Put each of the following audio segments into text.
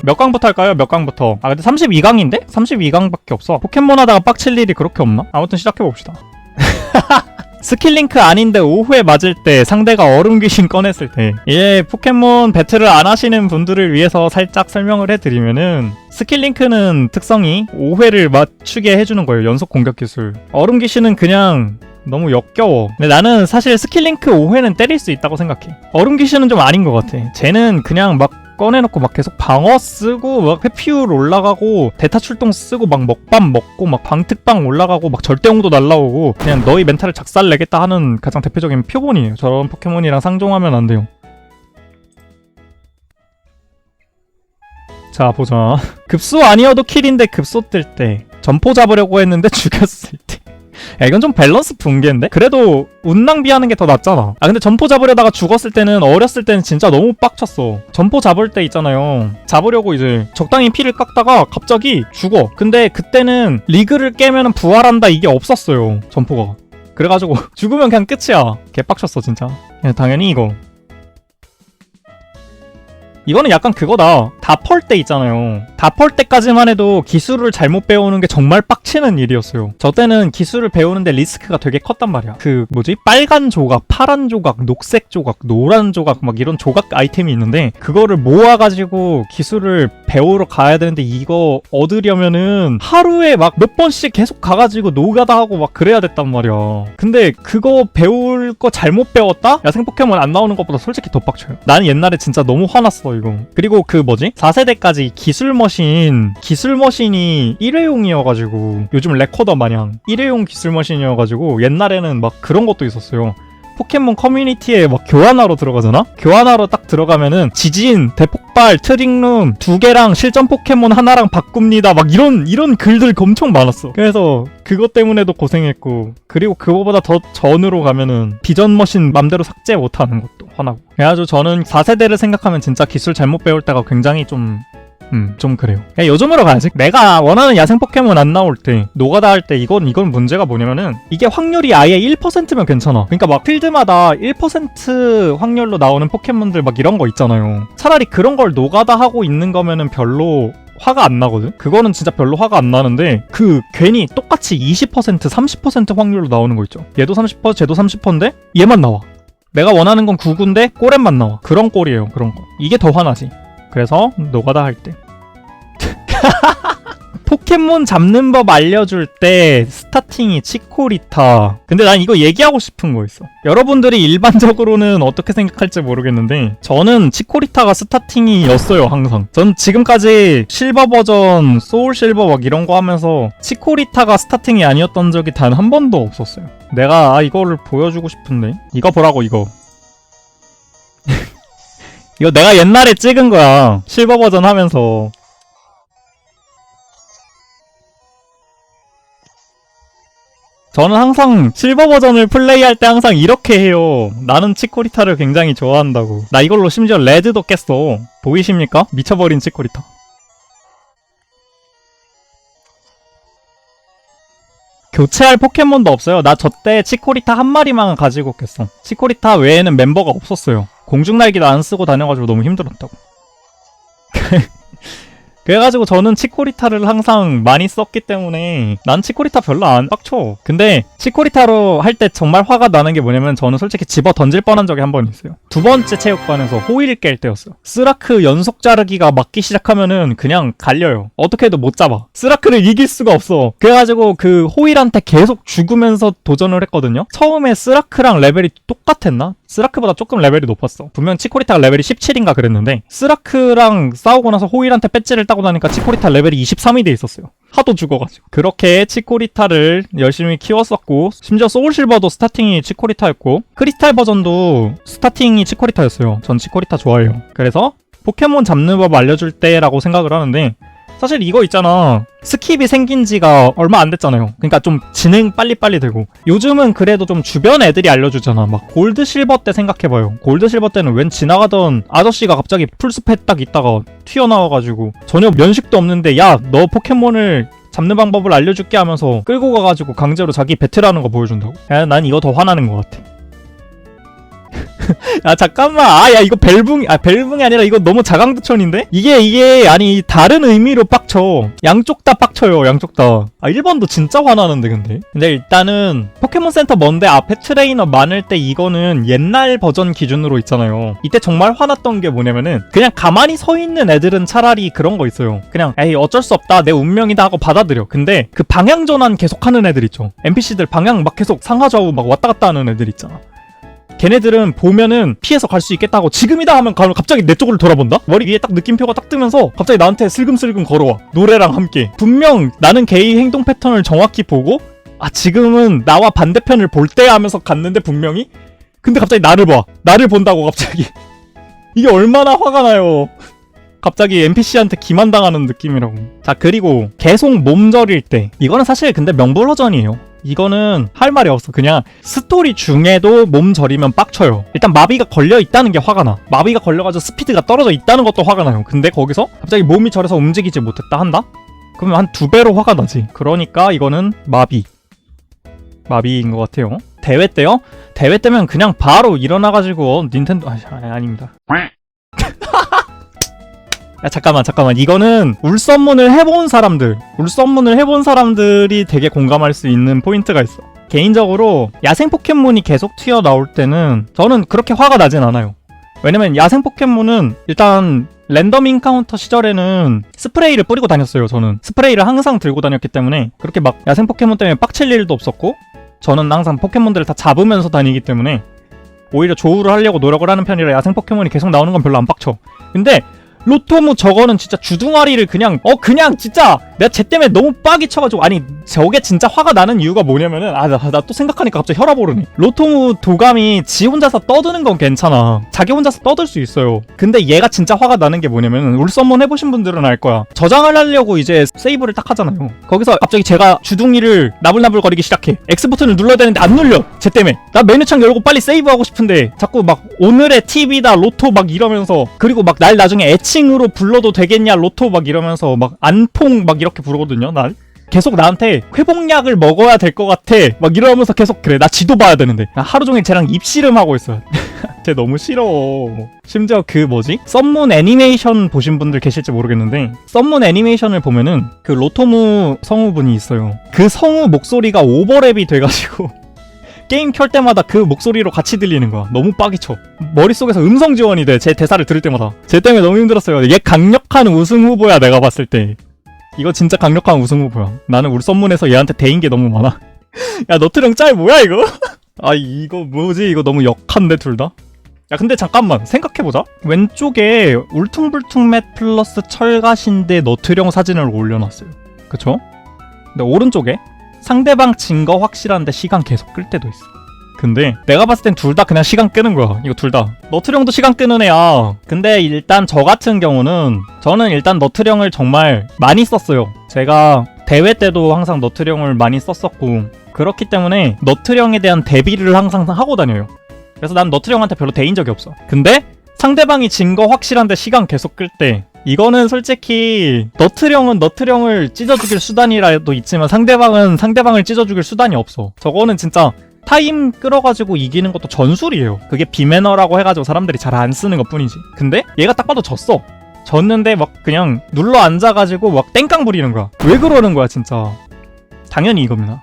몇 강부터 할까요? 몇 강부터? 아 근데 32강인데? 32강밖에 없어. 포켓몬 하다가 빡칠 일이 그렇게 없나? 아무튼 시작해봅시다. 스킬링크 아닌데 오후에 맞을 때 상대가 얼음 귀신 꺼냈을 때 이게 포켓몬 배틀을 안 하시는 분들을 위해서 살짝 설명을 해드리면은 스킬링크는 특성이 5회를 맞추게 해주는 거예요. 연속 공격 기술. 얼음 귀신은 그냥 너무 역겨워. 근데 나는 사실 스킬링크 5회는 때릴 수 있다고 생각해. 얼음 귀신은 좀 아닌 것 같아. 쟤는 그냥 막 꺼내놓고 막 계속 방어 쓰고 막 회피율 올라가고 대타 출동 쓰고 막 먹밥 먹고 막 방특방 올라가고 막 절대용도 날라오고 그냥 너희 멘탈을 작살내겠다 하는 가장 대표적인 표본이에요. 저런 포켓몬이랑 상종하면 안 돼요. 자 보자. 급소 아니어도 킬인데 급소 뜰 때 점포 잡으려고 했는데 죽였을 때 야 이건 좀 밸런스 붕괴인데? 그래도 운 낭비하는 게 더 낫잖아. 아 근데 점포 잡으려다가 죽었을 때는 어렸을 때는 진짜 너무 빡쳤어. 점포 잡을 때 있잖아요. 잡으려고 이제 적당히 피를 깎다가 갑자기 죽어. 근데 그때는 리그를 깨면 부활한다 이게 없었어요. 점포가. 그래가지고 죽으면 그냥 끝이야. 개빡쳤어 진짜. 당연히 이거. 이거는 약간 그거다. 다 펄 때 있잖아요. 다 펄 때까지만 해도 기술을 잘못 배우는 게 정말 빡치는 일이었어요. 저 때는 기술을 배우는데 리스크가 되게 컸단 말이야. 그 뭐지? 빨간 조각, 파란 조각, 녹색 조각, 노란 조각 막 이런 조각 아이템이 있는데 그거를 모아가지고 기술을 배우러 가야 되는데 이거 얻으려면은 하루에 막 몇 번씩 계속 가가지고 노가다 하고 막 그래야 됐단 말이야. 근데 그거 배울 거 잘못 배웠다? 야생 포켓몬 안 나오는 것보다 솔직히 더 빡쳐요. 나는 옛날에 진짜 너무 화났어 이거. 그리고 그 뭐지? 4세대까지 기술머신이 1회용이어가지고 요즘 레코더 마냥 1회용 기술머신이어가지고 옛날에는 막 그런 것도 있었어요. 포켓몬 커뮤니티에 막 교환하러 들어가잖아? 교환하러 딱 들어가면은 지진, 대폭발, 트릭룸 2개랑 실전 포켓몬 하나랑 바꿉니다 막 이런 글들 엄청 많았어. 그래서 그것 때문에도 고생했고 그리고 그거보다 더 전으로 가면은 비전 머신 맘대로 삭제 못하는 것도 화나고. 그래가지고 저는 4세대를 생각하면 진짜 기술 잘못 배울 때가 굉장히 좀 그래요. 그냥 요즘으로 가야지. 내가 원하는 야생 포켓몬 안 나올 때 노가다 할 때 이건 문제가 뭐냐면은 이게 확률이 아예 1%면 괜찮아. 그러니까 막 필드마다 1% 확률로 나오는 포켓몬들 막 이런 거 있잖아요. 차라리 그런 걸 노가다 하고 있는 거면은 별로 화가 안 나거든? 그거는 진짜 별로 화가 안 나는데 그 괜히 똑같이 20% 30% 확률로 나오는 거 있죠. 얘도 30% 쟤도 30%인데 얘만 나와. 내가 원하는 건 9구인데 꼬렛만 나와. 그런 꼴이에요. 그런 거. 이게 더 화나지. 그래서 노가다 할 때 포켓몬 잡는 법 알려줄 때 스타팅이 치코리타. 근데 난 이거 얘기하고 싶은 거 있어. 여러분들이 일반적으로는 어떻게 생각할지 모르겠는데 저는 치코리타가 스타팅이었어요. 항상 전 지금까지 실버 버전, 소울 실버 막 이런 거 하면서 치코리타가 스타팅이 아니었던 적이 단 한 번도 없었어요. 내가 이거를 보여주고 싶은데 이거 보라고. 이거 이거 내가 옛날에 찍은 거야. 실버 버전 하면서. 저는 항상 실버 버전을 플레이할 때 항상 이렇게 해요. 나는 치코리타를 굉장히 좋아한다고. 나 이걸로 심지어 레드도 깼어. 보이십니까? 미쳐버린 치코리타. 교체할 포켓몬도 없어요. 나 저때 치코리타 한 마리만 가지고 깼어. 치코리타 외에는 멤버가 없었어요. 공중날개도 안 쓰고 다녀가지고 너무 힘들었다고. 그래가지고 저는 치코리타를 항상 많이 썼기 때문에 난 치코리타 별로 안 빡쳐. 근데 치코리타로 할 때 정말 화가 나는 게 뭐냐면 저는 솔직히 집어 던질 뻔한 적이 한 번 있어요. 두 번째 체육관에서 호일 깰 때였어요. 스라크 연속 자르기가 맞기 시작하면은 그냥 갈려요. 어떻게 해도 못 잡아. 스라크를 이길 수가 없어. 그래가지고 그 호일한테 계속 죽으면서 도전을 했거든요. 처음에 스라크랑 레벨이 똑같았나? 스라크보다 조금 레벨이 높았어. 분명 치코리타가 레벨이 17인가 그랬는데 스라크랑 싸우고 나서 호일한테 배지를 따고 나니까 치코리타 레벨이 23이 돼 있었어요. 하도 죽어가지고. 그렇게 치코리타를 열심히 키웠었고 심지어 소울실버도 스타팅이 치코리타였고 크리스탈 버전도 스타팅이 치코리타였어요. 전 치코리타 좋아해요. 그래서 포켓몬 잡는 법 알려줄 때라고 생각을 하는데 사실 이거 있잖아. 스킵이 생긴 지가 얼마 안 됐잖아요. 그러니까 좀 진행 빨리빨리 되고 요즘은 그래도 좀 주변 애들이 알려주잖아. 막 골드 실버 때 생각해봐요. 골드 실버 때는 웬 지나가던 아저씨가 갑자기 풀숲에 딱 있다가 튀어나와가지고 전혀 면식도 없는데 야 너 포켓몬을 잡는 방법을 알려줄게 하면서 끌고 가가지고 강제로 자기 배틀하는 거 보여준다고? 야, 난 이거 더 화나는 것 같아. 아 잠깐만 야 이거 벨붕이 아니라 이거 너무 자강두천인데? 이게 아니 다른 의미로 빡쳐. 양쪽 다 빡쳐요 양쪽 다. 1번도 진짜 화나는데 근데 일단은 포켓몬센터 먼데 앞에 트레이너 많을 때 이거는 옛날 버전 기준으로 있잖아요. 이때 정말 화났던 게 뭐냐면은 그냥 가만히 서 있는 애들은 차라리 그런 거 있어요. 그냥 에이 어쩔 수 없다 내 운명이다 하고 받아들여. 근데 그 방향 전환 계속 하는 애들 있죠. NPC들 방향 막 계속 상하좌우 막 왔다 갔다 하는 애들 있잖아. 걔네들은 보면은 피해서 갈 수 있겠다고 지금이다 하면 갑자기 내 쪽으로 돌아본다? 머리 위에 딱 느낌표가 딱 뜨면서 갑자기 나한테 슬금슬금 걸어와. 노래랑 함께. 분명 나는 걔의 행동 패턴을 정확히 보고 지금은 나와 반대편을 볼 때 하면서 갔는데 분명히 근데 갑자기 나를 봐. 나를 본다고 갑자기. 이게 얼마나 화가 나요. 갑자기 NPC한테 기만당하는 느낌이라고. 자 그리고 계속 몸절일 때 이거는 사실 근데 명불허전이에요. 이거는 할 말이 없어. 그냥 스토리 중에도 몸 저리면 빡쳐요. 일단 마비가 걸려있다는 게 화가 나. 마비가 걸려가지고 스피드가 떨어져 있다는 것도 화가 나요. 근데 거기서 갑자기 몸이 저려서 움직이지 못했다 한다? 그러면 한 2배로 화가 나지. 그러니까 이거는 마비인 것 같아요. 대회 때요? 대회 때면 그냥 바로 일어나가지고 닌텐도 아닙니다. 야 잠깐만 이거는 울선문을 해본 사람들이 되게 공감할 수 있는 포인트가 있어. 개인적으로 야생 포켓몬이 계속 튀어나올 때는 저는 그렇게 화가 나진 않아요. 왜냐면 야생 포켓몬은 일단 랜덤 인카운터 시절에는 스프레이를 뿌리고 다녔어요. 저는 스프레이를 항상 들고 다녔기 때문에 그렇게 막 야생 포켓몬 때문에 빡칠 일도 없었고 저는 항상 포켓몬들을 다 잡으면서 다니기 때문에 오히려 조우를 하려고 노력을 하는 편이라 야생 포켓몬이 계속 나오는 건 별로 안 빡쳐. 근데 로토무 저거는 진짜 주둥아리를 그냥 진짜 내가 쟤 때문에 너무 빡이 쳐가지고 아니 저게 진짜 화가 나는 이유가 뭐냐면은 나 또 생각하니까 갑자기 혈압 오르네. 로토무 도감이 지 혼자서 떠드는 건 괜찮아. 자기 혼자서 떠들 수 있어요. 근데 얘가 진짜 화가 나는 게 뭐냐면은 울선문 해보신 분들은 알 거야. 저장을 하려고 이제 세이브를 딱 하잖아요. 거기서 갑자기 제가 주둥이를 나불나불거리기 시작해. X 버튼을 눌러야 되는데 안 눌려. 쟤 때문에. 나 메뉴창 열고 빨리 세이브하고 싶은데 자꾸 막 오늘의 팁이다 로토 막 이러면서 그리고 막 날 나중에 애칭으로 불러도 되겠냐 로토 막 이러면서 막 안퐁 막 이렇게 부르거든요. 날 계속 나한테 회복약을 먹어야 될 것 같아 막 이러면서 계속 그래. 나 지도 봐야 되는데 하루 종일 쟤랑 입씨름하고 있어요. 쟤 너무 싫어. 심지어 그 썸문 애니메이션 보신 분들 계실지 모르겠는데 썸문 애니메이션을 보면은 그 로토무 성우분이 있어요. 그 성우 목소리가 오버랩이 돼가지고 게임 켤 때마다 그 목소리로 같이 들리는 거야. 너무 빡이 쳐. 머릿속에서 음성 지원이 돼. 제 대사를 들을 때마다. 쟤 때문에 너무 힘들었어요. 얘 강력한 우승 후보야 내가 봤을 때. 이거 진짜 강력한 우승 후보야. 나는 울선문에서 얘한테 대인 게 너무 많아. 야 너트령 짤 뭐야 이거? 이거 뭐지? 이거 너무 역한데 둘 다? 야 근데 잠깐만 생각해보자. 왼쪽에 울퉁불퉁 맷 플러스 철가신데 너트령 사진을 올려놨어요. 그쵸? 근데 오른쪽에 상대방 진 거 확실한데 시간 계속 끌 때도 있어. 근데 내가 봤을 땐 둘 다 그냥 시간 끄는 거야. 이거 둘 다. 너트령도 시간 끄는 애야. 근데 일단 저 같은 경우는 저는 일단 너트령을 정말 많이 썼어요. 제가 대회 때도 항상 너트령을 많이 썼었고 그렇기 때문에 너트령에 대한 대비를 항상 하고 다녀요. 그래서 난 너트령한테 별로 대인 적이 없어. 근데 상대방이 진 거 확실한데 시간 계속 끌 때 이거는 솔직히 너트령은 너트령을 찢어 죽일 수단이라도 있지만 상대방을 찢어 죽일 수단이 없어. 저거는 진짜 타임 끌어가지고 이기는 것도 전술이에요. 그게 비매너라고 해가지고 사람들이 잘 안 쓰는 것 뿐이지. 근데 얘가 딱 봐도 졌는데 막 그냥 눌러 앉아가지고 막 땡깡 부리는 거야. 왜 그러는 거야 진짜. 당연히 이겁니다.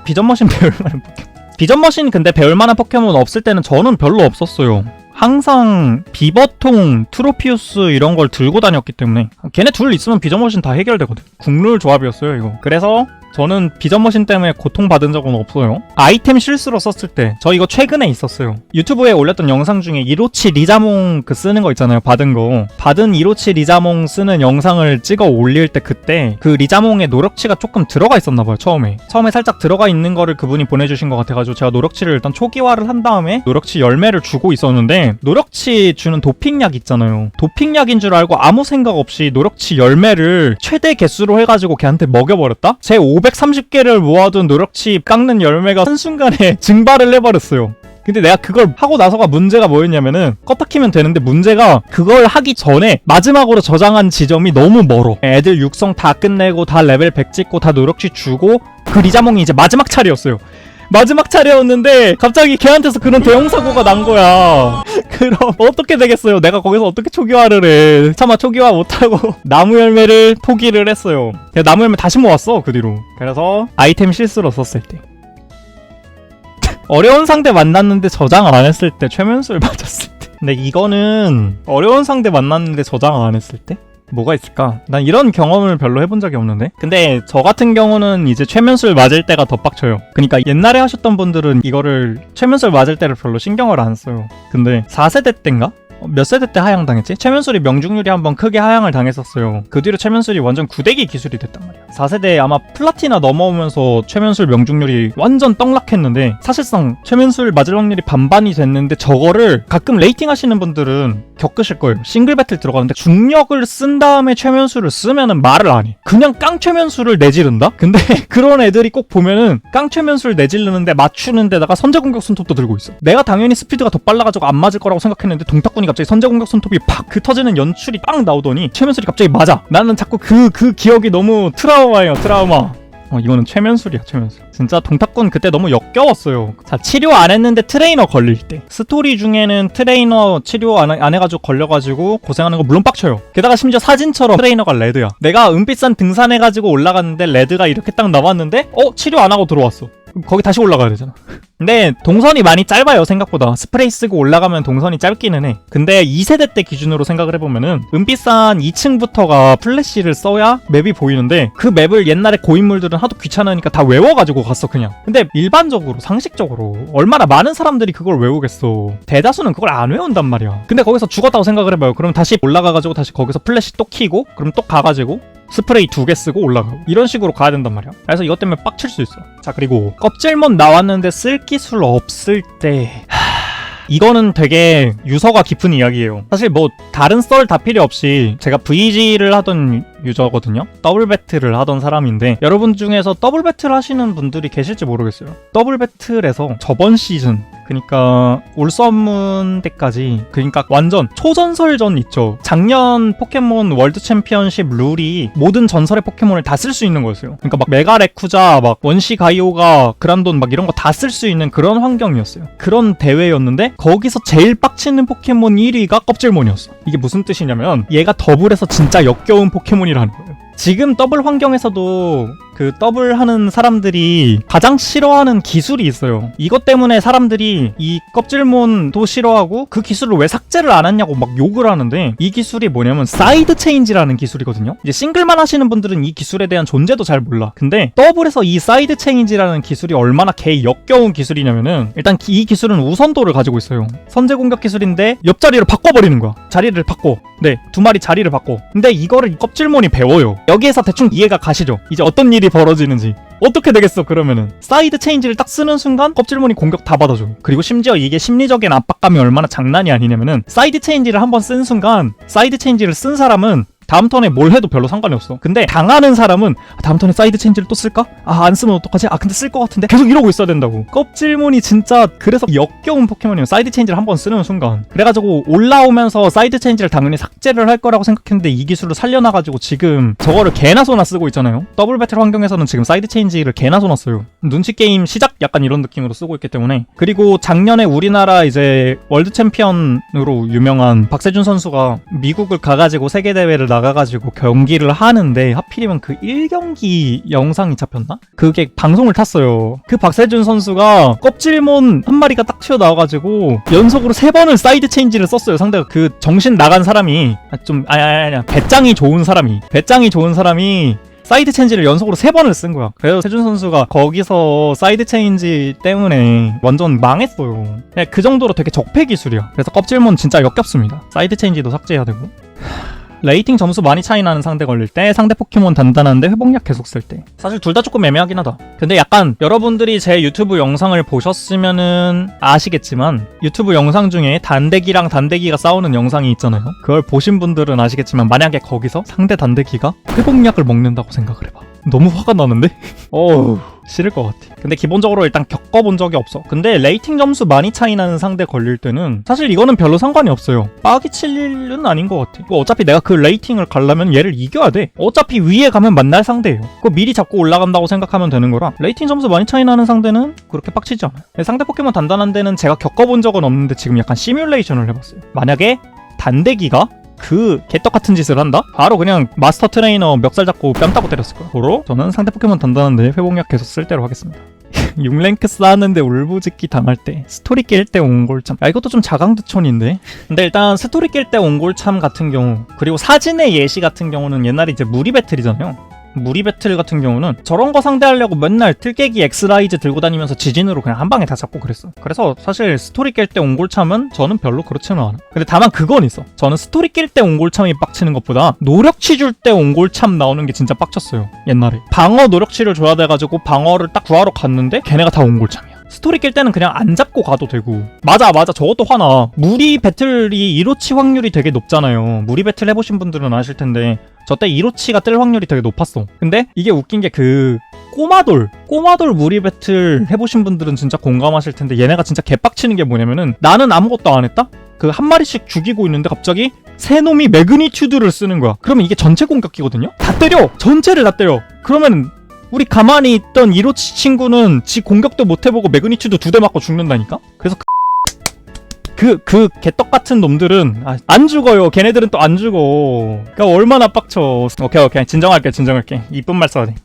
비전머신 배울 만한 포켓몬. 비전머신 근데 배울 만한 포켓몬 없을 때는 저는 별로 없었어요. 항상 비버통, 트로피우스 이런 걸 들고 다녔기 때문에 걔네 둘 있으면 비전머신 다 해결되거든. 국룰 조합이었어요 이거. 그래서 저는 비전머신 때문에 고통받은 적은 없어요. 아이템 실수로 썼을 때 저 이거 최근에 있었어요. 유튜브에 올렸던 영상 중에 이로치 리자몽 그 쓰는 거 있잖아요. 받은 이로치 리자몽 쓰는 영상을 찍어 올릴 때 그때 그 리자몽에 노력치가 조금 들어가 있었나봐요. 처음에 살짝 들어가 있는 거를 그분이 보내주신 것 같아가지고 제가 노력치를 일단 초기화를 한 다음에 노력치 열매를 주고 있었는데 노력치 주는 도핑약 있잖아요. 도핑약인 줄 알고 아무 생각 없이 노력치 열매를 최대 개수로 해가지고 걔한테 먹여버렸다? 제 530개를 모아둔 노력치 깎는 열매가 한순간에 증발을 해버렸어요. 근데 내가 그걸 하고 나서가 문제가 뭐였냐면은 껐다 키면 되는데 문제가 그걸 하기 전에 마지막으로 저장한 지점이 너무 멀어. 애들 육성 다 끝내고 다 레벨 100 찍고 다 노력치 주고 그 리자몽이 이제 마지막 차례였어요. 마지막 차례였는데 갑자기 걔한테서 그런 대형 사고가 난 거야. 그럼 어떻게 되겠어요? 내가 거기서 어떻게 초기화를 해? 차마 초기화 못하고 나무 열매를 포기를 했어요. 나무 열매 다시 모았어 그 뒤로. 그래서 아이템 실수로 썼을 때 어려운 상대 만났는데 저장 안 했을 때 최면술 맞았을 때. 근데 이거는 어려운 상대 만났는데 저장 안 했을 때? 뭐가 있을까? 난 이런 경험을 별로 해본 적이 없는데? 근데 저 같은 경우는 이제 최면술 맞을 때가 더 빡쳐요. 그러니까 옛날에 하셨던 분들은 이거를 최면술 맞을 때를 별로 신경을 안 써요. 근데 4세대 때인가? 몇 세대 때 하향당했지? 최면술이 명중률이 한번 크게 하향을 당했었어요. 그 뒤로 최면술이 완전 구대기 기술이 됐단 말이야. 4세대 아마 플라티나 넘어오면서 최면술 명중률이 완전 떡락했는데 사실상 최면술 맞을 확률이 반반이 됐는데 저거를 가끔 레이팅 하시는 분들은 겪으실 거예요. 싱글 배틀 들어가는데 중력을 쓴 다음에 최면술을 쓰면은 말을 안 해. 그냥 깡 최면술을 내지른다? 근데 그런 애들이 꼭 보면은 깡 최면술 내지르는데 맞추는 데다가 선제 공격 손톱도 들고 있어. 내가 당연히 스피드가 더 빨라가지고 안 맞을 거라고 생각했는데 동탁군이 갑자기 선제 공격 손톱이 팍 그 터지는 연출이 빵 나오더니 최면술이 갑자기 맞아. 나는 자꾸 그 기억이 너무 트라우마예요. 트라우마. 이거는 최면술이야, 최면술. 진짜 동탁군 그때 너무 역겨웠어요. 자, 치료 안 했는데 트레이너 걸릴 때. 스토리 중에는 트레이너 치료 안 해가지고 걸려가지고 고생하는 거 물론 빡쳐요. 게다가 심지어 사진처럼 트레이너가 레드야. 내가 은빛산 등산해가지고 올라갔는데 레드가 이렇게 딱 나왔는데 치료 안 하고 들어왔어. 거기 다시 올라가야 되잖아. 근데 동선이 많이 짧아요. 생각보다 스프레이 쓰고 올라가면 동선이 짧기는 해. 근데 2세대 때 기준으로 생각을 해보면은 은빛산 2층부터가 플래시를 써야 맵이 보이는데 그 맵을 옛날에 고인물들은 하도 귀찮으니까 다 외워가지고 갔어 그냥. 근데 일반적으로 상식적으로 얼마나 많은 사람들이 그걸 외우겠어. 대다수는 그걸 안 외운단 말이야. 근데 거기서 죽었다고 생각을 해봐요. 그럼 다시 올라가가지고 다시 거기서 플래시 또 키고 그럼 또 가가지고 스프레이 2개 쓰고 올라가고 이런 식으로 가야 된단 말이야. 그래서 이것 때문에 빡칠 수 있어. 자, 그리고 껍질몬 나왔는데 쓸 기술 없을 때 이거는 되게 유서가 깊은 이야기예요. 사실 뭐 다른 썰 다 필요 없이 제가 VG를 하던 유저거든요. 더블 배틀을 하던 사람인데 여러분 중에서 더블 배틀 하시는 분들이 계실지 모르겠어요. 더블 배틀에서 저번 시즌 그니까 올썸문 때까지 그니까 완전 초전설전 있죠. 작년 포켓몬 월드 챔피언십 룰이 모든 전설의 포켓몬을 다 쓸 수 있는 거였어요. 그니까 막 메가 레쿠자 막 원시 가이오가 그란돈 막 이런 거 다 쓸 수 있는 그런 환경이었어요. 그런 대회였는데 거기서 제일 빡치는 포켓몬 1위가 껍질몬이었어. 이게 무슨 뜻이냐면 얘가 더블에서 진짜 역겨운 포켓몬이라는 거예요. 지금 더블 환경에서도 그 더블 하는 사람들이 가장 싫어하는 기술이 있어요. 이것 때문에 사람들이 이 껍질몬도 싫어하고 그 기술을 왜 삭제를 안 했냐고 막 욕을 하는데 이 기술이 뭐냐면 사이드 체인지라는 기술이거든요. 이제 싱글만 하시는 분들은 이 기술에 대한 존재도 잘 몰라. 근데 더블에서 이 사이드 체인지라는 기술이 얼마나 개 역겨운 기술이냐면은 일단 이 기술은 우선도를 가지고 있어요. 선제 공격 기술인데 옆자리를 바꿔버리는 거야. 자리를 바꿔. 네, 두 마리 자리를 바꿔. 근데 이거를 껍질몬이 배워요. 여기에서 대충 이해가 가시죠? 이제 어떤 일이 벌어지는지. 어떻게 되겠어 그러면은 사이드 체인지를 딱 쓰는 순간 껍질몬이 공격 다 받아줘. 그리고 심지어 이게 심리적인 압박감이 얼마나 장난이 아니냐면은 사이드 체인지를 한번 쓴 순간 사이드 체인지를 쓴 사람은 다음 턴에 뭘 해도 별로 상관이 없어. 근데 당하는 사람은 다음 턴에 사이드 체인지를 또 쓸까? 안 쓰면 어떡하지? 근데 쓸 것 같은데? 계속 이러고 있어야 된다고. 껍질몬이 진짜 그래서 역겨운 포켓몬이에요. 사이드 체인지를 한번 쓰는 순간. 그래가지고 올라오면서 사이드 체인지를 당연히 삭제를 할 거라고 생각했는데 이 기술을 살려놔가지고 지금 저거를 개나 소나 쓰고 있잖아요. 더블 배틀 환경에서는 지금 사이드 체인지를 개나 소나 써요. 눈치 게임 시작 약간 이런 느낌으로 쓰고 있기 때문에. 그리고 작년에 우리나라 이제 월드 챔피언으로 유명한 박세준 선수가 미국을 가가지고 세계대회를 나가가지고 경기를 하는데 하필이면 그 1경기 영상이 잡혔나? 그게 방송을 탔어요. 그 박세준 선수가 껍질몬 한 마리가 딱 튀어나와가지고 연속으로 3번을 사이드 체인지를 썼어요. 상대가 그 정신 나간 사람이 배짱이 좋은 사람이 사이드 체인지를 연속으로 3번을 쓴 거야. 그래서 세준 선수가 거기서 사이드 체인지 때문에 완전 망했어요. 그냥 그 정도로 되게 적폐 기술이야. 그래서 껍질몬 진짜 역겹습니다. 사이드 체인지도 삭제해야 되고. 레이팅 점수 많이 차이 나는 상대 걸릴 때, 상대 포켓몬 단단한데 회복약 계속 쓸 때. 사실 둘 다 조금 애매하긴 하다. 근데 약간 여러분들이 제 유튜브 영상을 보셨으면은 아시겠지만 유튜브 영상 중에 단대기랑 단대기가 싸우는 영상이 있잖아요. 그걸 보신 분들은 아시겠지만 만약에 거기서 상대 단대기가 회복약을 먹는다고 생각을 해봐. 너무 화가 나는데? 어우 싫을 것 같아. 근데 기본적으로 일단 겪어본 적이 없어. 근데 레이팅 점수 많이 차이 나는 상대 걸릴 때는 사실 이거는 별로 상관이 없어요. 빠기 칠 일은 아닌 것 같아. 어차피 내가 그 레이팅을 가려면 얘를 이겨야 돼. 어차피 위에 가면 만날 상대예요. 그거 미리 잡고 올라간다고 생각하면 되는 거라 레이팅 점수 많이 차이 나는 상대는 그렇게 빡치지 않아요. 상대 포켓몬 단단한 데는 제가 겪어본 적은 없는데 지금 약간 시뮬레이션을 해봤어요. 만약에 단대기가 그 개떡 같은 짓을 한다? 바로 그냥 마스터 트레이너 멱살 잡고 뺨 따고 때렸을 거야. 고로 저는 상대 포켓몬 단단한데 회복력 계속 쓸 대로 하겠습니다. 6랭크 쌓았는데 울부짖기 당할 때 스토리 깰 때 옹골참. 야 이것도 좀 자강두천인데. 근데 일단 스토리 깰 때 옹골참 같은 경우, 그리고 사진의 예시 같은 경우는 옛날에 이제 무리 배틀이잖아요. 무리 배틀 같은 경우는 저런 거 상대하려고 맨날 틀깨기 엑스라이즈 들고 다니면서 지진으로 그냥 한 방에 다 잡고 그랬어. 그래서 사실 스토리 깰 때 옹골참은 저는 별로 그렇지는 않아. 근데 다만 그건 있어. 저는 스토리 깰 때 옹골참이 빡치는 것보다 노력치 줄 때 옹골참 나오는 게 진짜 빡쳤어요. 옛날에 방어 노력치를 줘야 돼가지고 방어를 딱 구하러 갔는데 걔네가 다 옹골참이야. 스토리 깰 때는 그냥 안 잡고 가도 되고. 맞아 저것도 화나. 무리 배틀이 1호치 확률이 되게 높잖아요. 무리 배틀 해보신 분들은 아실 텐데 저때 1호치가 뜰 확률이 되게 높았어. 근데 이게 웃긴 게 그 꼬마돌 무리 배틀 해보신 분들은 진짜 공감하실 텐데 얘네가 진짜 개빡치는 게 뭐냐면은 나는 아무것도 안 했다? 그 한 마리씩 죽이고 있는데 갑자기 새 놈이 매그니튜드를 쓰는 거야. 그러면 이게 전체 공격기거든요? 다 때려! 전체를 다 때려! 그러면 우리 가만히 있던 1호치 친구는 지 공격도 못 해보고 매그니튜드 2대 맞고 죽는다니까? 그래서 그 개떡같은 놈들은 안 죽어요. 걔네들은 또 안 죽어. 그러니까 얼마나 빡쳐. 오케이 진정할게. 이쁜 말 써야 돼.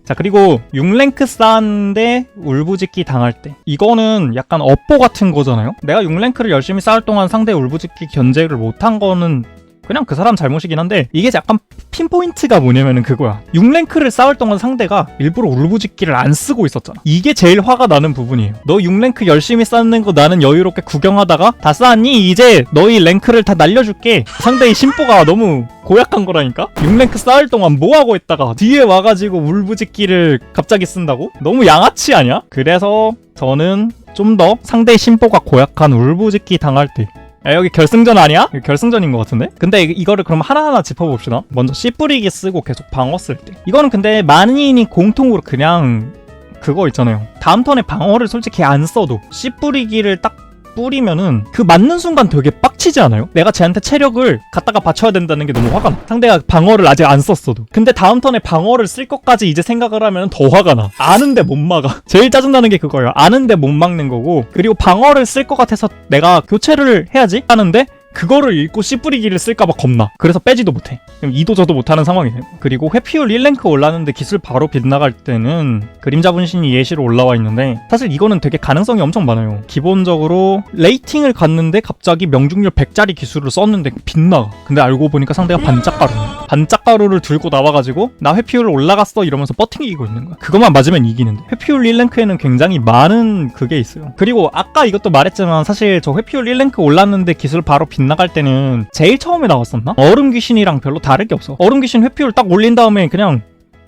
자, 그리고 6랭크 쌓았는데 울부짖기 당할 때, 이거는 약간 업보 같은 거잖아요. 내가 6랭크를 열심히 쌓을 동안 상대 울부짖기 견제를 못한 거는 그냥 그 사람 잘못이긴 한데, 이게 약간 핀포인트가 뭐냐면은 그거야. 6랭크를 쌓을 동안 상대가 일부러 울부짖기를 안 쓰고 있었잖아. 이게 제일 화가 나는 부분이에요. 너 6랭크 열심히 쌓는 거 나는 여유롭게 구경하다가 다 쌓았니? 이제 너희 랭크를 다 날려줄게. 상대의 심보가 너무 고약한 거라니까? 6랭크 쌓을 동안 뭐하고 있다가 뒤에 와가지고 울부짖기를 갑자기 쓴다고? 너무 양아치 아니야? 그래서 저는 좀 더 상대의 심보가 고약한 울부짖기 당할 때, 야, 여기 결승전 아니야? 여기 결승전인 것 같은데? 근데 이거를 그럼 하나하나 짚어봅시다. 먼저 씨 뿌리기 쓰고 계속 방어 쓸 때, 이거는 근데 만인이 공통으로 그냥 그거 있잖아요. 다음 턴에 방어를 솔직히 안 써도 씨 뿌리기를 딱 뿌리면은 그 맞는 순간 되게 빡치지 않아요? 내가 쟤한테 체력을 갖다가 받쳐야 된다는 게 너무 화가 나. 상대가 방어를 아직 안 썼어도. 근데 다음 턴에 방어를 쓸 것까지 이제 생각을 하면 더 화가 나. 아는데 못 막아. 제일 짜증나는 게 그거예요. 아는데 못 막는 거고, 그리고 방어를 쓸 것 같아서 내가 교체를 해야지 하는데 그거를 읽고 씨 뿌리기를 쓸까봐 겁나. 그래서 빼지도 못해. 그럼 이도저도 못하는 상황이에요. 그리고 회피율 1랭크 올랐는데 기술 바로 빗나갈 때는 그림자 분신이 예시로 올라와 있는데, 사실 이거는 되게 가능성이 엄청 많아요. 기본적으로 레이팅을 갔는데 갑자기 명중률 100짜리 기술을 썼는데 빗나가. 근데 알고 보니까 상대가 반짝가루네. 반짝가루를 들고 나와가지고 나 회피율 올라갔어 이러면서 버팅이기고 있는 거야. 그것만 맞으면 이기는데, 회피율 1랭크에는 굉장히 많은 그게 있어요. 그리고 아까 이것도 말했지만 사실 저 회피율 1랭크 올랐는데 기술 바로 빗나갈 때는 제일 처음에 나왔었나? 얼음 귀신이랑 별로 다를 게 없어. 얼음 귀신 회피율 딱 올린 다음에 그냥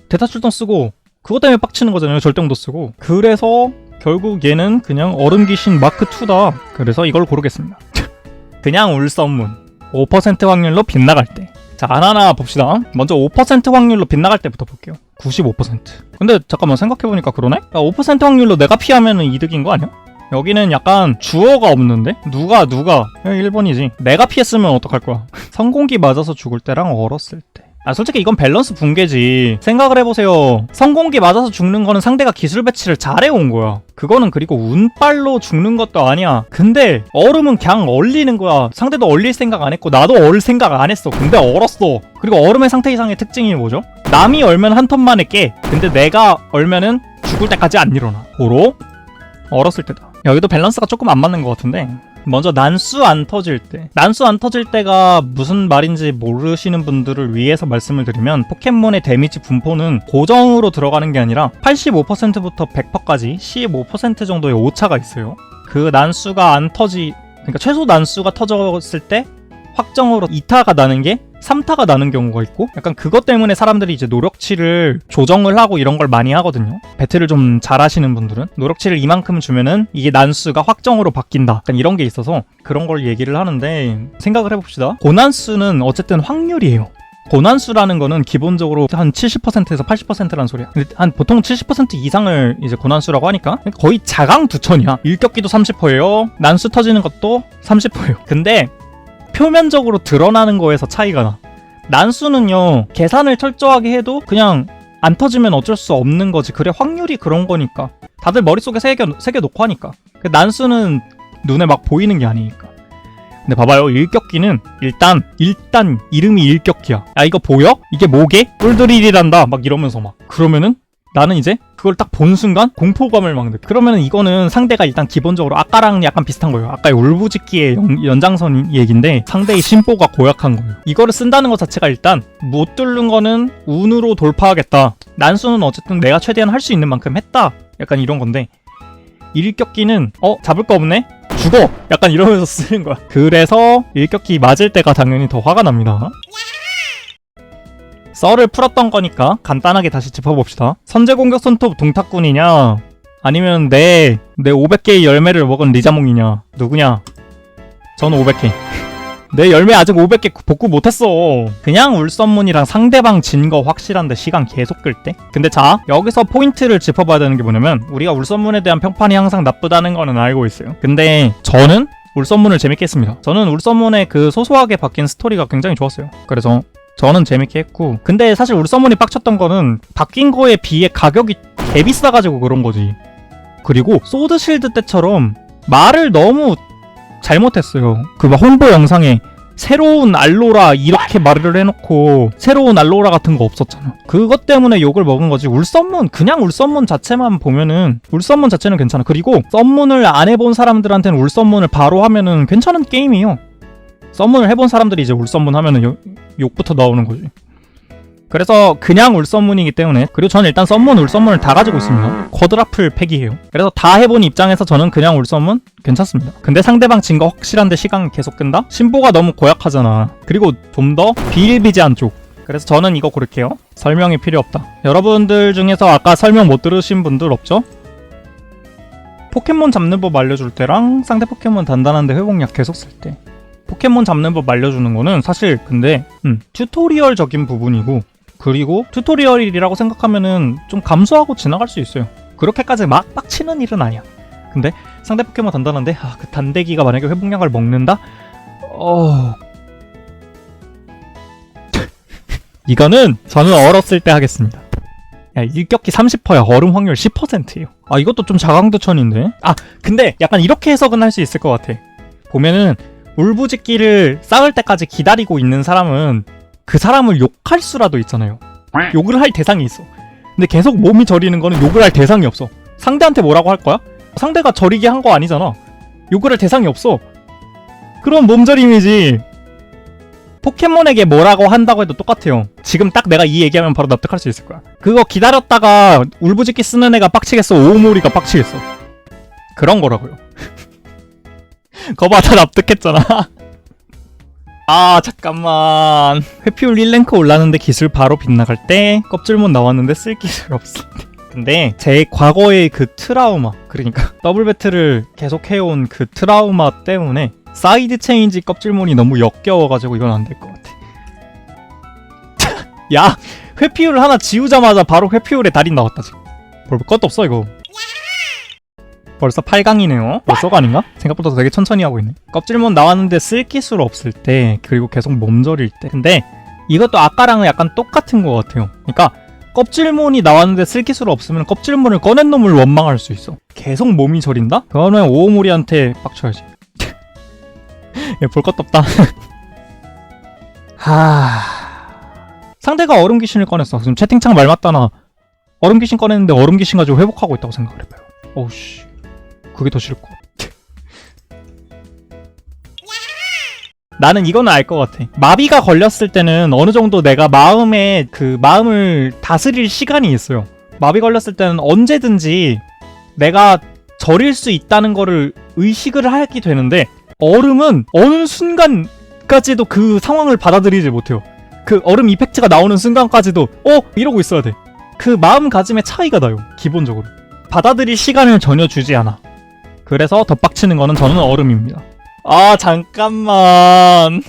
대타 출동 쓰고 그것 때문에 빡치는 거잖아요. 절대공도 쓰고. 그래서 결국 얘는 그냥 얼음 귀신 마크 2다. 그래서 이걸 고르겠습니다. 그냥 울선문 5% 확률로 빗나갈 때. 자, 하나하나 봅시다. 먼저 5% 확률로 빗나갈 때부터 볼게요. 95%. 근데 잠깐만 생각해보니까 그러네? 5% 확률로 내가 피하면 이득인 거 아니야? 여기는 약간 주어가 없는데? 누가 1번이지. 내가 피했으면 어떡할 거야. 성공기 맞아서 죽을 때랑 얼었을 때. 솔직히 이건 밸런스 붕괴지. 생각을 해보세요. 성공기 맞아서 죽는 거는 상대가 기술 배치를 잘해온 거야. 그거는 그리고 운빨로 죽는 것도 아니야. 근데 얼음은 그냥 얼리는 거야. 상대도 얼릴 생각 안 했고 나도 얼 생각 안 했어. 근데 얼었어. 그리고 얼음의 상태 이상의 특징이 뭐죠? 남이 얼면 한 턴 만에 깨. 근데 내가 얼면은 죽을 때까지 안 일어나. 고로 얼었을 때다. 여기도 밸런스가 조금 안 맞는 것 같은데, 먼저 난수 안 터질 때. 난수 안 터질 때가 무슨 말인지 모르시는 분들을 위해서 말씀을 드리면, 포켓몬의 데미지 분포는 고정으로 들어가는 게 아니라 85%부터 100%까지 15% 정도의 오차가 있어요. 그 난수가 안 그러니까 최소 난수가 터졌을 때 확정으로 2타가 나는 게 3타가 나는 경우가 있고, 약간 그것 때문에 사람들이 이제 노력치를 조정을 하고 이런 걸 많이 하거든요. 배틀을 좀 잘하시는 분들은 노력치를 이만큼 주면은 이게 난수가 확정으로 바뀐다, 약간 이런 게 있어서 그런 걸 얘기를 하는데, 생각을 해봅시다. 고난수는 어쨌든 확률이에요. 고난수라는 거는 기본적으로 한 70%에서 80%라는 소리야. 근데 한 보통 70% 이상을 이제 고난수라고 하니까 거의 자강두천이야. 일격기도 30%예요. 난수 터지는 것도 30%예요. 근데 표면적으로 드러나는 거에서 차이가 나. 난수는요, 계산을 철저하게 해도 그냥 안 터지면 어쩔 수 없는 거지. 그래, 확률이 그런 거니까. 다들 머릿속에 새겨놓고 하니까. 난수는 눈에 막 보이는 게 아니니까. 근데 봐봐요, 일격기는 일단 이름이 일격기야. 야, 이거 보여? 이게 뭐게? 뿔드릴이란다 막 이러면서 막. 그러면은 나는 이제 그걸 딱 본 순간 공포감을 막 느껴. 그러면은 이거는 상대가 일단 기본적으로 아까랑 약간 비슷한 거예요. 아까의 울부짖기의 연장선 얘기인데 상대의 심보가 고약한 거예요. 이거를 쓴다는 것 자체가 일단 못 뚫는 거는 운으로 돌파하겠다. 난수는 어쨌든 내가 최대한 할 수 있는 만큼 했다. 약간 이런 건데, 일격기는 잡을 거 없네? 죽어! 약간 이러면서 쓰는 거야. 그래서 일격기 맞을 때가 당연히 더 화가 납니다. 썰을 풀었던 거니까 간단하게 다시 짚어봅시다. 선제공격 손톱 동탁꾼이냐, 아니면 내 500개의 열매를 먹은 리자몽이냐, 누구냐? 저는 500개. 내 열매 아직 500개 복구 못했어. 그냥 울선문이랑 상대방 진 거 확실한데 시간 계속 끌 때? 근데 자, 여기서 포인트를 짚어봐야 되는 게 뭐냐면, 우리가 울선문에 대한 평판이 항상 나쁘다는 거는 알고 있어요. 근데 저는 울선문을 재밌게 했습니다. 저는 울선문의 그 소소하게 바뀐 스토리가 굉장히 좋았어요. 그래서 저는 재밌게 했고, 근데 사실 울선문이 빡쳤던 거는 바뀐 거에 비해 가격이 개비싸가지고 그런 거지. 그리고 소드실드 때처럼 말을 너무 잘못했어요. 그 막 홍보 영상에 새로운 알로라 이렇게 말을 해놓고 새로운 알로라 같은 거 없었잖아. 그것 때문에 욕을 먹은 거지. 울선문, 그냥 울선문 자체만 보면은 울선문 자체는 괜찮아. 그리고 썸문을 안 해본 사람들한테는 울선문을 바로 하면은 괜찮은 게임이에요. 썸문을 해본 사람들이 이제 울선문 하면은 욕부터 나오는 거지. 그래서 그냥 울선문이기 때문에. 그리고 저는 일단 썸문, 울선문을 다 가지고 있습니다. 쿼드라플 팩이에요. 그래서 다 해본 입장에서 저는 그냥 울선문 괜찮습니다. 근데 상대방 진 거 확실한데 시간 계속 끈다? 심보가 너무 고약하잖아. 그리고 좀 더 비일비재한 쪽. 그래서 저는 이거 고를게요. 설명이 필요 없다. 여러분들 중에서 아까 설명 못 들으신 분들 없죠? 포켓몬 잡는 법 알려줄 때랑 상대 포켓몬 단단한데 회복약 계속 쓸 때. 포켓몬 잡는 법 알려주는 거는 사실 근데 튜토리얼적인 부분이고, 그리고 튜토리얼이라고 생각하면은 좀 감수하고 지나갈 수 있어요. 그렇게까지 막 빡치는 일은 아니야. 근데 상대 포켓몬 단단한데 그 단대기가 만약에 회복약을 먹는다? 이거는 저는 얼었을 때 하겠습니다. 야, 일격기 30%야. 얼음 확률 10%예요. 아, 이것도 좀 자강두천인데? 아, 근데 약간 이렇게 해석은 할 수 있을 것 같아. 보면은 울부짖기를 쌓을 때까지 기다리고 있는 사람은 그 사람을 욕할 수라도 있잖아요. 욕을 할 대상이 있어. 근데 계속 몸이 저리는 거는 욕을 할 대상이 없어. 상대한테 뭐라고 할 거야? 상대가 저리게 한 거 아니잖아. 욕을 할 대상이 없어. 그럼 몸저림이지. 포켓몬에게 뭐라고 한다고 해도 똑같아요. 지금 딱 내가 이 얘기하면 바로 납득할 수 있을 거야. 그거 기다렸다가 울부짖기 쓰는 애가 빡치겠어? 오모리가 빡치겠어? 그런 거라고요. 거봐, 다 납득했잖아. 아, 잠깐만. 회피율 1랭크 올랐는데 기술 바로 빗나갈 때, 껍질몬 나왔는데 쓸 기술 없을 때. 근데 제 과거의 그 트라우마, 그러니까 더블 배틀을 계속 해온 그 트라우마 때문에 사이드 체인지 껍질몬이 너무 역겨워가지고 이건 안 될 것 같아. 야, 회피율 하나 지우자마자 바로 회피율에 달인 나왔다 지금. 볼 것도 없어 이거. 벌써 8강이네요. 벌써가 아닌가? 생각보다 되게 천천히 하고 있네. 껍질몬 나왔는데 쓸 기술 없을 때, 그리고 계속 몸저릴 때. 근데 이것도 아까랑은 약간 똑같은 것 같아요. 그러니까 껍질몬이 나왔는데 쓸 기술 없으면 껍질몬을 꺼낸 놈을 원망할 수 있어. 계속 몸이 저린다? 그러면 오오모리한테 빡쳐야지. 야, 볼 것도 없다. 상대가 얼음 귀신을 꺼냈어. 지금 채팅창 말 맞다나 얼음 귀신 꺼냈는데 얼음 귀신 가지고 회복하고 있다고 생각을 해봐요. 어우씨, 그게 더 싫을 것 같아. 나는 이거는 알 것 같아. 마비가 걸렸을 때는 어느 정도 내가 마음을 다스릴 시간이 있어요. 마비 걸렸을 때는 언제든지 내가 저릴 수 있다는 거를 의식을 하게 되는데, 얼음은 어느 순간까지도 그 상황을 받아들이지 못해요. 그 얼음 이펙트가 나오는 순간까지도 이러고 있어야 돼. 그 마음가짐의 차이가 나요. 기본적으로 받아들일 시간을 전혀 주지 않아. 그래서 더 빡치는 거는 저는 얼음입니다. 아, 잠깐만.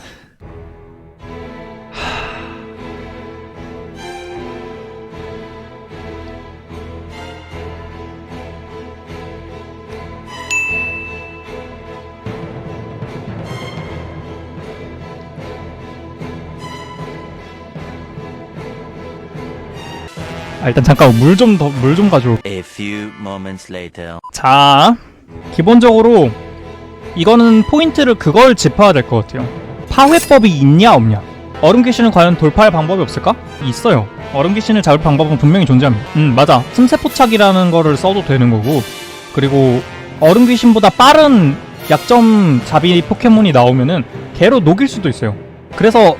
일단 잠깐 물 좀 가져. A few moments later. 자, 기본적으로 이거는 포인트를 그걸 짚어야 될 것 같아요. 파회법이 있냐 없냐. 얼음 귀신은 과연 돌파할 방법이 없을까? 있어요. 얼음 귀신을 잡을 방법은 분명히 존재합니다. 맞아. 틈새 포착이라는 거를 써도 되는 거고, 그리고 얼음 귀신보다 빠른 약점 잡이 포켓몬이 나오면은 걔로 녹일 수도 있어요. 그래서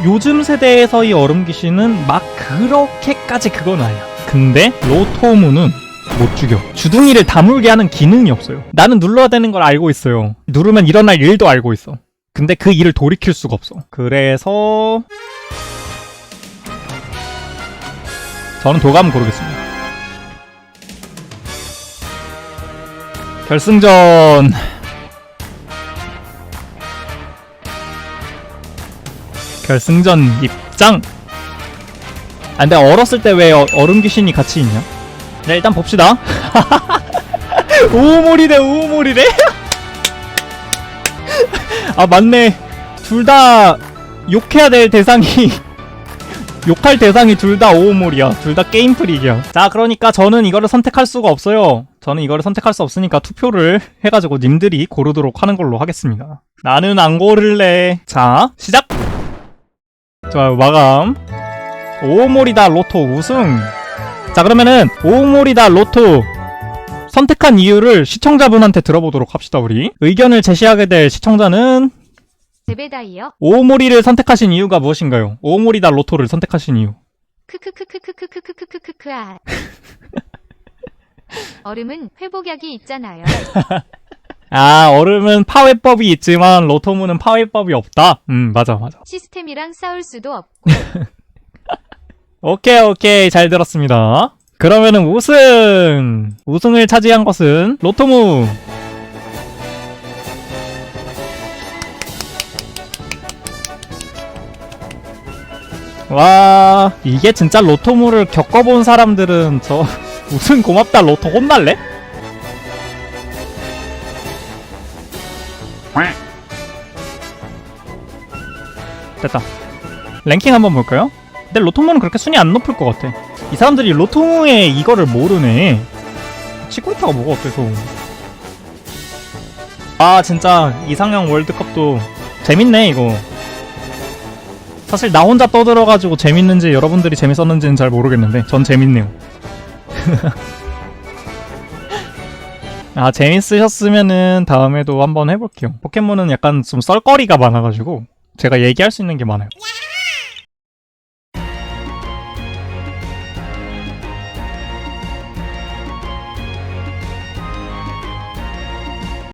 요즘 세대에서의 얼음 귀신은 막 그렇게까지 그건 아니야. 근데 로토무는 못 죽여. 주둥이를 다물게 하는 기능이 없어요. 나는 눌러야 되는 걸 알고 있어요. 누르면 일어날 일도 알고 있어. 근데 그 일을 돌이킬 수가 없어. 그래서 저는 도감 고르겠습니다. 결승전. 결승전 입장. 근데 얼었을 때 왜 얼음 귀신이 같이 있냐? 네, 일단 봅시다. 우우몰이래. 아, 맞네. 둘 다 욕해야 될 대상이 욕할 대상이 둘 다 오우몰이야. 둘 다 게임 프릭이야. 자, 그러니까 저는 이거를 선택할 수가 없어요. 저는 이거를 선택할 수 없으니까 투표를 해가지고 님들이 고르도록 하는 걸로 하겠습니다. 나는 안 고를래. 자, 시작! 좋아요, 마감. 오우몰이다 로토 우승. 자, 그러면은 오우몰이다 로토 선택한 이유를 시청자분한테 들어보도록 합시다. 우리 의견을 제시하게 될 시청자는 제베다이요. 오오모리를 선택하신 이유가 무엇인가요? 오오모리다 로토를 선택하신 이유. 크크크크크크크크크크크크아. 얼음은 회복약이 있잖아요. 아, 얼음은 파괴법이 있지만 로토무는 파괴법이 없다. 맞아. 시스템이랑 싸울 수도 없고. 오케이 잘 들었습니다. 그러면은 우승을 차지한 것은 로토무. 와, 이게 진짜 로토무를 겪어본 사람들은 저 우승 고맙다 로토 혼날래? 됐다. 랭킹 한번 볼까요? 근데 로토무는 그렇게 순위 안 높을 것 같아. 이 사람들이 로토무의 이거를 모르네. 치코리타가 뭐가 어때서. 아, 진짜 이상형 월드컵도 재밌네 이거. 사실 나 혼자 떠들어가지고 재밌는지 여러분들이 재밌었는지는 잘 모르겠는데 전 재밌네요. 아, 재밌으셨으면은 다음에도 한번 해볼게요. 포켓몬은 약간 좀 썰거리가 많아가지고 제가 얘기할 수 있는 게 많아요.